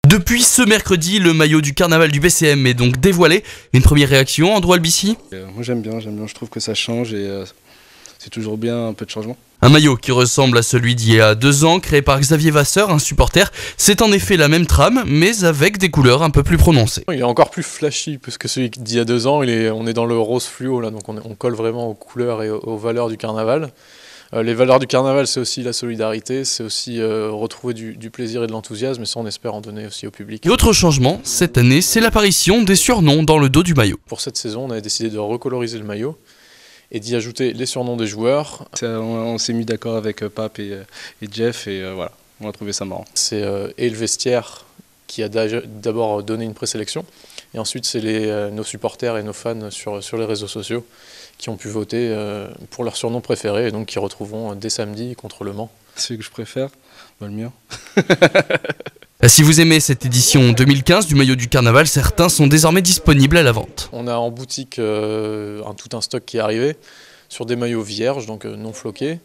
Depuis ce mercredi, le maillot du carnaval du BCM est donc dévoilé. Une première réaction, Andrew Albici? Moi j'aime bien, je trouve que ça change et c'est toujours bien un peu de changement. Un maillot qui ressemble à celui d'il y a 2 ans, créé par Xavier Vasseur, un supporter. C'est en effet la même trame, mais avec des couleurs un peu plus prononcées. Il est encore plus flashy que celui d'il y a 2 ans, on est dans le rose fluo, là, donc on colle vraiment aux couleurs et aux valeurs du carnaval. Les valeurs du carnaval, c'est aussi la solidarité, c'est aussi retrouver du plaisir et de l'enthousiasme, et ça on espère en donner aussi au public. Et autre changement, cette année, c'est l'apparition des surnoms dans le dos du maillot. Pour cette saison, on avait décidé de recoloriser le maillot et d'y ajouter les surnoms des joueurs. On s'est mis d'accord avec Pape et Jeff et voilà, on a trouvé ça marrant. C'est et le vestiaire qui a d'abord donné une présélection, et ensuite c'est nos supporters et nos fans sur les réseaux sociaux qui ont pu voter pour leur surnom préféré et donc qui retrouveront dès samedi contre Le Mans. Celui que je préfère, le mien. Si vous aimez cette édition 2015 du maillot du carnaval, certains sont désormais disponibles à la vente. On a en boutique tout un stock qui est arrivé sur des maillots vierges, donc non floqués.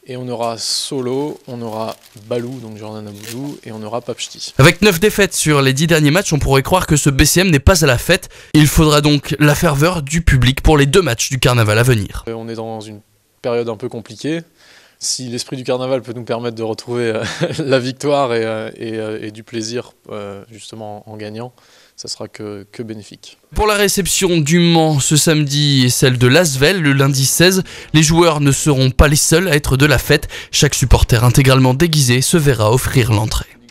Et on aura Solo, on aura Balou, donc Jordan Aboudou, et on aura Pape Ch'ti. Avec 9 défaites sur les 10 derniers matchs, on pourrait croire que ce BCM n'est pas à la fête. Il faudra donc la ferveur du public pour les 2 matchs du carnaval à venir. On est dans une période un peu compliquée. Si l'esprit du carnaval peut nous permettre de retrouver la victoire et du plaisir justement en gagnant, ça sera que bénéfique. Pour la réception du Mans ce samedi et celle de l'Asvel le lundi 16, les joueurs ne seront pas les seuls à être de la fête. Chaque supporter intégralement déguisé se verra offrir l'entrée.